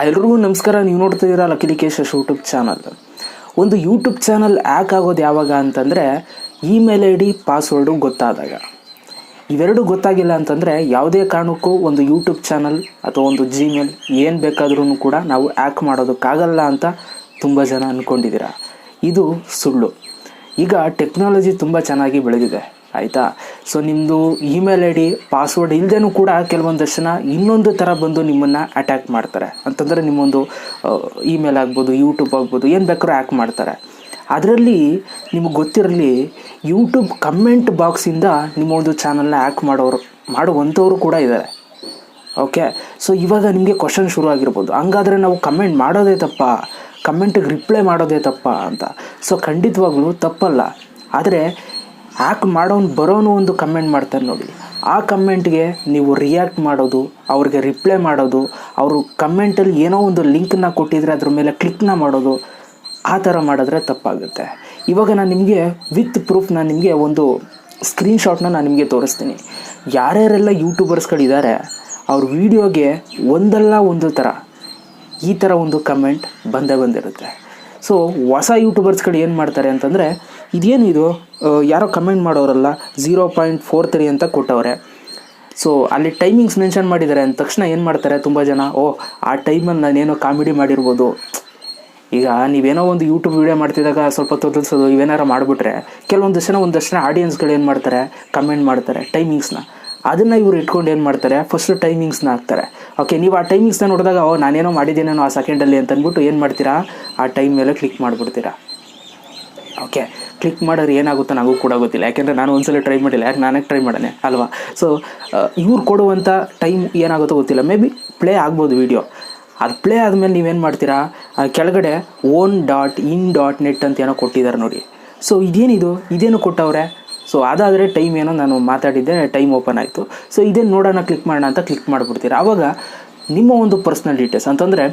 ಎಲ್ರಿಗೂ ನಮಸ್ಕಾರ. ನೀವು ನೋಡ್ತಿದ್ದೀರಾ ಲಕ್ಕೇಶ್ ಯೂಟ್ಯೂಬ್ ಚಾನಲ್. ಒಂದು ಯೂಟ್ಯೂಬ್ ಚಾನಲ್ ಹ್ಯಾಕ್ ಆಗೋದು ಯಾವಾಗ ಅಂತಂದರೆ ಇಮೇಲ್ ಐ ಡಿ ಪಾಸ್ವರ್ಡು ಗೊತ್ತಾದಾಗ. ಇವೆರಡು ಗೊತ್ತಾಗಿಲ್ಲ ಅಂತಂದರೆ ಯಾವುದೇ ಕಾರಣಕ್ಕೂ ಒಂದು ಯೂಟ್ಯೂಬ್ ಚಾನಲ್ ಅಥವಾ ಒಂದು ಜಿಮೇಲ್ ಏನು ಬೇಕಾದ್ರೂ ಕೂಡ ನಾವು ಹ್ಯಾಕ್ ಮಾಡೋದಕ್ಕಾಗಲ್ಲ ಅಂತ ತುಂಬ ಜನ ಅಂದ್ಕೊಂಡಿದ್ದೀರಾ. ಇದು ಸುಳ್ಳು. ಈಗ ಟೆಕ್ನಾಲಜಿ ತುಂಬ ಚೆನ್ನಾಗಿ ಬೆಳೆದಿದೆ, ಆಯಿತಾ. ಸೊ ನಿಮ್ಮದು ಇಮೇಲ್ ಐ ಡಿ ಪಾಸ್ವರ್ಡ್ ಇಲ್ಲದೇನೂ ಕೂಡ ಕೆಲವೊಂದಷ್ಟು ಜನ ಇನ್ನೊಂದು ಥರ ಬಂದು ನಿಮ್ಮನ್ನು ಅಟ್ಯಾಕ್ ಮಾಡ್ತಾರೆ. ಅಂತಂದರೆ ನಿಮ್ಮೊಂದು ಇಮೇಲ್ ಆಗ್ಬೋದು, ಯೂಟ್ಯೂಬ್ ಆಗ್ಬೋದು, ಏನು ಬೇಕಾದ್ರೂ ಹ್ಯಾಕ್ ಮಾಡ್ತಾರೆ. ಅದರಲ್ಲಿ ನಿಮಗೆ ಗೊತ್ತಿರಲಿ, ಯೂಟ್ಯೂಬ್ ಕಮೆಂಟ್ ಬಾಕ್ಸಿಂದ ನಿಮ್ಮೊಂದು ಚಾನಲ್ನ ಹ್ಯಾಕ್ ಮಾಡುವಂಥವರು ಕೂಡ ಇದ್ದಾರೆ. ಓಕೆ, ಸೊ ಇವಾಗ ನಿಮಗೆ ಕ್ವಶನ್ ಶುರು ಆಗಿರ್ಬೋದು, ಹಂಗಾದರೆ ನಾವು ಕಮೆಂಟ್ ಮಾಡೋದೇ ತಪ್ಪ, ಕಮೆಂಟಿಗೆ ರಿಪ್ಲೈ ಮಾಡೋದೇ ತಪ್ಪ ಅಂತ. ಸೊ ಖಂಡಿತವಾಗ್ಲೂ ತಪ್ಪಲ್ಲ. ಆದರೆ ಹ್ಯಾಕ್ ಬರೋನು ಒಂದು ಕಮೆಂಟ್ ಮಾಡ್ತಾರೆ ನೋಡಿ, ಆ ಕಮೆಂಟ್ಗೆ ನೀವು ರಿಯಾಕ್ಟ್ ಮಾಡೋದು, ಅವ್ರಿಗೆ ರಿಪ್ಲೈ ಮಾಡೋದು, ಅವರು ಕಮೆಂಟಲ್ಲಿ ಏನೋ ಒಂದು ಲಿಂಕ್ನ ಕೊಟ್ಟಿದ್ರೆ ಅದ್ರ ಮೇಲೆ ಕ್ಲಿಕ್ನ ಮಾಡೋದು, ಆ ಥರ ಮಾಡಿದ್ರೆ ತಪ್ಪಾಗುತ್ತೆ. ಇವಾಗ ನಾನು ನಿಮಗೆ ವಿತ್ ಪ್ರೂಫ್ ನಾನು ನಿಮಗೆ ಒಂದು ಸ್ಕ್ರೀನ್ಶಾಟ್ನ ನಾನು ನಿಮಗೆ ತೋರಿಸ್ತೀನಿ. ಯಾರ್ಯಾರೆಲ್ಲ ಯೂಟ್ಯೂಬರ್ಸ್ಗಳಿದ್ದಾರೆ ಅವ್ರ ವೀಡಿಯೋಗೆ ಒಂದಲ್ಲ ಒಂದು ಥರ ಈ ಥರ ಒಂದು ಕಮೆಂಟ್ ಬಂದಿರುತ್ತೆ. ಸೊ ಹೊಸ ಯೂಟ್ಯೂಬರ್ಸ್ಗಳು ಏನು ಮಾಡ್ತಾರೆ ಅಂತಂದರೆ, ಇದೇನಿದು ಯಾರೋ ಕಮೆಂಟ್ ಮಾಡೋರಲ್ಲ 0.43 ಅಂತ ಕೊಟ್ಟವ್ರೆ. ಸೊ ಅಲ್ಲಿ ಟೈಮಿಂಗ್ಸ್ ಮೆನ್ಷನ್ ಮಾಡಿದ್ದಾರೆ ಅಂದ ತಕ್ಷಣ ಏನು ಮಾಡ್ತಾರೆ ತುಂಬ ಜನ, ಆ ಟೈಮಲ್ಲಿ ನಾನೇನೋ ಕಾಮಿಡಿ ಮಾಡಿರ್ಬೋದು. ಈಗ ನೀವೇನೋ ಒಂದು ಯೂಟ್ಯೂಬ್ ವೀಡಿಯೋ ಮಾಡ್ತಿದ್ದಾಗ ಸ್ವಲ್ಪ ತೊದಲ್ಸೋದು ಇವೇನಾರು ಮಾಡಿಬಿಟ್ರೆ ಒಂದಷ್ಟು ಜನ ಆಡಿಯನ್ಸ್ಗಳು ಏನು ಮಾಡ್ತಾರೆ, ಕಮೆಂಟ್ ಮಾಡ್ತಾರೆ ಟೈಮಿಂಗ್ಸ್ನ. ಅದನ್ನು ಇವ್ರು ಇಟ್ಕೊಂಡು ಏನು ಮಾಡ್ತಾರೆ, ಫಸ್ಟ್ ಟೈಮಿಂಗ್ಸ್ನ ಹಾಕ್ತಾರೆ. ಓಕೆ, ನೀವು ಆ ಟೈಮಿಂಗ್ಸ್ನ ನೋಡಿದಾಗ ನಾನೇನೋ ಮಾಡಿದ್ದೇನೇನೋ ಆ ಸೆಕೆಂಡಲ್ಲಿ ಅಂತ ಅಂದ್ಬಿಟ್ಟು ಏನು ಮಾಡ್ತೀರಾ, ಆ ಟೈಮ್ ಮೇಲೆ ಕ್ಲಿಕ್ ಮಾಡಿಬಿಡ್ತೀರಾ. ಓಕೆ, ಕ್ಲಿಕ್ ಮಾಡಿದ್ರೆ ಏನಾಗುತ್ತೋ ನನಗೂ ಕೂಡ ಗೊತ್ತಿಲ್ಲ, ಯಾಕೆಂದರೆ ನಾನು ಒಂದ್ಸಲ ಟ್ರೈ ಮಾಡಿಲ್ಲ, ನಾನೇ ಟ್ರೈ ಮಾಡೋಣ ಅಲ್ವಾ. ಸೊ ಇವ್ರು ಕೊಡುವಂಥ ಟೈಮ್ ಏನಾಗುತ್ತೋ ಗೊತ್ತಿಲ್ಲ, ಮೇ ಬಿ ಪ್ಲೇ ಆಗ್ಬೋದು ವೀಡಿಯೋ. ಅದು ಪ್ಲೇ ಆದಮೇಲೆ ನೀವೇನು ಮಾಡ್ತೀರಾ, ಕೆಳಗಡೆ own.in.net ಅಂತ ಏನೋ ಕೊಟ್ಟಿದ್ದಾರೆ ನೋಡಿ. ಸೊ ಇದೇನು ಕೊಟ್ಟವ್ರೆ. ಸೊ ಅದಾದರೆ ಟೈಮ್ ಏನೋ ನಾನು ಮಾತಾಡಿದ್ದೆ, ಟೈಮ್ ಓಪನ್ ಆಯಿತು. ಸೊ ಇದೇನು ನೋಡೋಣ, ಕ್ಲಿಕ್ ಮಾಡೋಣ ಅಂತ ಕ್ಲಿಕ್ ಮಾಡಿಬಿಡ್ತೀರ. ಆವಾಗ ನಿಮ್ಮ ಒಂದು ಪರ್ಸ್ನಲ್ ಡೀಟೇಲ್ಸ್ ಅಂತಂದರೆ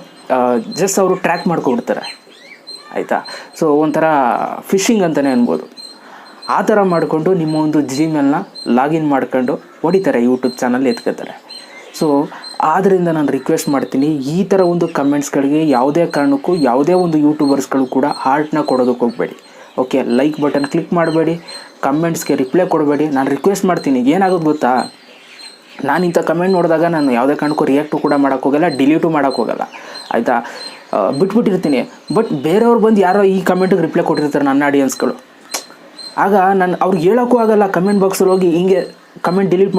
ಜಸ್ಟ್ ಅವರು ಟ್ರ್ಯಾಕ್ ಮಾಡ್ಕೊಬಿಡ್ತಾರೆ, ಆಯಿತಾ. ಸೊ ಒಂಥರ ಫಿಶಿಂಗ್ ಅಂತಲೇ ಅನ್ಬೋದು. ಆ ಥರ ಮಾಡಿಕೊಂಡು ನಿಮ್ಮ ಒಂದು ಜಿಮೇಲ್ನ ಲಾಗಿನ್ ಮಾಡ್ಕೊಂಡು ಹೊಡಿತಾರೆ, ಯೂಟ್ಯೂಬ್ ಚಾನಲ್ ಎತ್ಕೋತಾರೆ. ಸೊ ಆದ್ದರಿಂದ ನಾನು ರಿಕ್ವೆಸ್ಟ್ ಮಾಡ್ತೀನಿ, ಈ ಥರ ಒಂದು ಕಮೆಂಟ್ಸ್ಗಳಿಗೆ ಯಾವುದೇ ಕಾರಣಕ್ಕೂ ಯಾವುದೇ ಒಂದು ಯೂಟ್ಯೂಬರ್ಸ್ಗಳು ಕೂಡ ಹಾರ್ಟ್ನ ಕೊಡೋದಕ್ಕೆ ಹೋಗಬೇಡಿ. ಓಕೆ, ಲೈಕ್ ಬಟನ್ ಕ್ಲಿಕ್ ಮಾಡಬೇಡಿ, ಕಮೆಂಟ್ಸ್ಗೆ ರಿಪ್ಲೈ ಕೊಡಬೇಡಿ. ನಾನು ರಿಕ್ವೆಸ್ಟ್ ಮಾಡ್ತೀನಿ, ಏನಾಗೋದು ಗೊತ್ತಾ, ನಾನು ಇಂಥ ಕಮೆಂಟ್ ನೋಡಿದಾಗ ನಾನು ಯಾವುದೇ ಕಾರಣಕ್ಕೂ ರಿಯಾಕ್ಟು ಕೂಡ ಮಾಡೋಕ್ಕೋಗಲ್ಲ, ಡಿಲೀಟು ಮಾಡೋಕ್ಕೋಗಲ್ಲ, ಆಯಿತಾ. ಬಿಟ್ಬಿಟ್ಟಿರ್ತೀನಿ. ಬಟ್ ಬೇರೆಯವ್ರು ಬಂದು ಯಾರೋ ಈ ಕಮೆಂಟಿಗೆ ರಿಪ್ಲೈ ಕೊಟ್ಟಿರ್ತಾರೆ ನನ್ನ ಆಡಿಯನ್ಸ್ಗಳು. ಆಗ ನಾನು ಅವ್ರಿಗೆ ಹೇಳೋಕ್ಕೂ ಆಗಲ್ಲ, ಕಮೆಂಟ್ ಬಾಕ್ಸಲ್ಲಿ ಹೋಗಿ ಹಿಂಗೆ ಕಮೆಂಟ್ ಡಿಲೀಟ್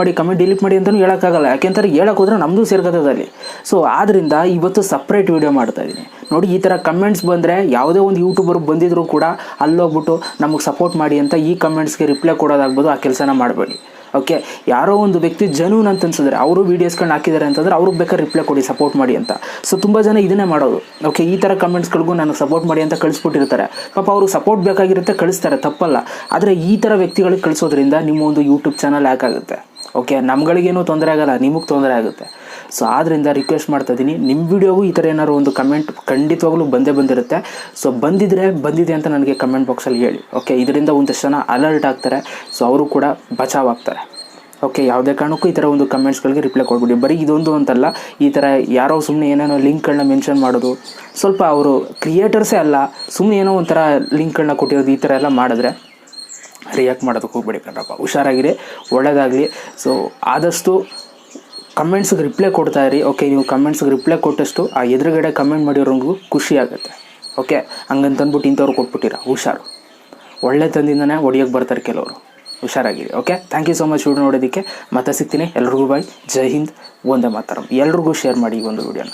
ಮಾಡಿ ಅಂತಲೂ ಹೇಳೋಕ್ಕಾಗಲ್ಲ. ಯಾಕೆಂತಾರೆ ಹೇಳೋಕೆ ಹೋದ್ರೆ ನಮ್ಮದು ಸೇರ್ಕೋತದಲ್ಲಿ. ಸೊ ಆದ್ದರಿಂದ ಇವತ್ತು ಸಪ್ರೇಟ್ ವೀಡಿಯೋ ಮಾಡ್ತಾಯಿದ್ದೀನಿ ನೋಡಿ. ಈ ಥರ ಕಮೆಂಟ್ಸ್ ಬಂದರೆ ಯಾವುದೇ ಒಂದು ಯೂಟ್ಯೂಬರ್ ಬಂದಿದ್ರೂ ಕೂಡ ಅಲ್ಲೋಗ್ಬಿಟ್ಟು ನಮಗೆ ಸಪೋರ್ಟ್ ಮಾಡಿ ಅಂತ ಈ ಕಮೆಂಟ್ಸ್ಗೆ ರಿಪ್ಲೈ ಕೊಡೋದಾಗ್ಬೋದು, ಆ ಕೆಲಸನ ಮಾಡಬೇಡಿ. ಓಕೆ, ಯಾರೋ ಒಂದು ವ್ಯಕ್ತಿ ಜೆನ್ಯೂನ್ ಅಂತ ಅನ್ಸಿದ್ರೆ, ಅವರು ವೀಡಿಯೋಸ್ಗಳನ್ನ ಹಾಕಿದ್ದಾರೆ ಅಂತಂದರೆ ಅವ್ರಿಗೆ ಬೇಕಾದ್ರೆ ರಿಪ್ಲೈ ಕೊಡಿ, ಸಪೋರ್ಟ್ ಮಾಡಿ ಅಂತ. ಸೊ ತುಂಬ ಜನ ಇದನ್ನೇ ಮಾಡೋದು. ಓಕೆ, ಈ ಥರ ಕಮೆಂಟ್ಸ್ಗಳಿಗೂ ನನಗೆ ಸಪೋರ್ಟ್ ಮಾಡಿ ಅಂತ ಕಳಿಸ್ಬಿಟ್ಟಿರ್ತಾರೆ. ಪಾಪ ಅವರು ಸಪೋರ್ಟ್ ಬೇಕಾಗಿರುತ್ತೆ, ಕಳಿಸ್ತಾರೆ, ತಪ್ಪಲ್ಲ. ಆದರೆ ಈ ಥರ ವ್ಯಕ್ತಿಗಳಿಗೆ ಕಳಿಸೋದ್ರಿಂದ ನಿಮ್ಮ ಒಂದು ಯೂಟ್ಯೂಬ್ ಚಾನಲ್ ಹ್ಯಾಕ್ ಆಗುತ್ತೆ. ಓಕೆ, ನಮ್ಗಳಿಗೇನೂ ತೊಂದರೆ ಆಗಲ್ಲ, ನಿಮಗೆ ತೊಂದರೆ ಆಗುತ್ತೆ. ಸೊ ಆದ್ದರಿಂದ ರಿಕ್ವೆಸ್ಟ್ ಮಾಡ್ತಾಯಿದ್ದೀನಿ, ನಿಮ್ಮ ವೀಡಿಯೋಗೂ ಈ ಥರ ಏನಾದ್ರು ಒಂದು ಕಮೆಂಟ್ ಖಂಡಿತವಾಗ್ಲೂ ಬಂದಿರುತ್ತೆ. ಸೊ ಬಂದಿದೆ ಅಂತ ನನಗೆ ಕಮೆಂಟ್ ಬಾಕ್ಸಲ್ಲಿ ಹೇಳಿ. ಓಕೆ, ಇದರಿಂದ ಒಂದಷ್ಟು ಜನ ಅಲರ್ಟ್ ಆಗ್ತಾರೆ. ಸೊ ಅವರು ಕೂಡ ಬಚಾವಾಗ್ತಾರೆ. ಓಕೆ, ಯಾವುದೇ ಕಾರಣಕ್ಕೂ ಈ ಥರ ಒಂದು ಕಮೆಂಟ್ಸ್ಗಳಿಗೆ ರಿಪ್ಲೈ ಕೊಡ್ಬಿಡಿ. ಬರೀ ಇದೊಂದು ಅಂತಲ್ಲ, ಈ ಥರ ಯಾರೋ ಸುಮ್ಮನೆ ಏನೇನೋ ಲಿಂಕ್ಗಳನ್ನ ಮೆನ್ಷನ್ ಮಾಡೋದು, ಸ್ವಲ್ಪ ಅವರು ಕ್ರಿಯೇಟರ್ಸೇ ಅಲ್ಲ, ಸುಮ್ಮನೆ ಏನೋ ಒಂಥರ ಲಿಂಕ್ಗಳನ್ನ ಕೊಟ್ಟಿರೋದು, ಈ ಥರ ಎಲ್ಲ ಮಾಡಿದ್ರೆ ರಿಯಾಕ್ಟ್ ಮಾಡೋದಕ್ಕೆ ಹೋಗ್ಬೇಡಿ ಕಣ್ರಪ್ಪ. ಹುಷಾರಾಗಿರಿ, ಒಳ್ಳೆಯದಾಗಲಿ. ಸೊ ಆದಷ್ಟು ಕಮೆಂಟ್ಸ್ಗೆ ರಿಪ್ಲೈ ಕೊಡ್ತಾ ಇರಿ. ಓಕೆ, ನೀವು ಕಮೆಂಟ್ಸ್ಗೆ ರಿಪ್ಲೈ ಕೊಟ್ಟಷ್ಟು ಆ ಎದುರುಗಡೆ ಕಮೆಂಟ್ ಮಾಡಿರೋಂಗೂ ಖುಷಿ ಆಗುತ್ತೆ. ಓಕೆ, ಹಂಗಂತಂದ್ಬಿಟ್ಟು ಇಂಥವ್ರು ಕೊಟ್ಬಿಟ್ಟಿರ, ಹುಷಾರು. ಒಳ್ಳೆ ತಂದಿಂದನೇ ಹೊಡಿಯೋಕ್ಕೆ ಬರ್ತಾರೆ ಕೆಲವರು. ಹುಷಾರಾಗಿರಿ. Okay, thank you so much video ನೋಡೋದಕ್ಕೆ. ಮತ್ತೆ ಸಿಗ್ತೀನಿ. ಎಲ್ರಿಗೂ ಬಾಯ್, ಜೈ ಹಿಂದ್, ವಂದೇ ಮಾತರಂ. ಎಲ್ರಿಗೂ ಶೇರ್ ಮಾಡಿ ಈ ಒಂದು ವಿಡಿಯೋನ.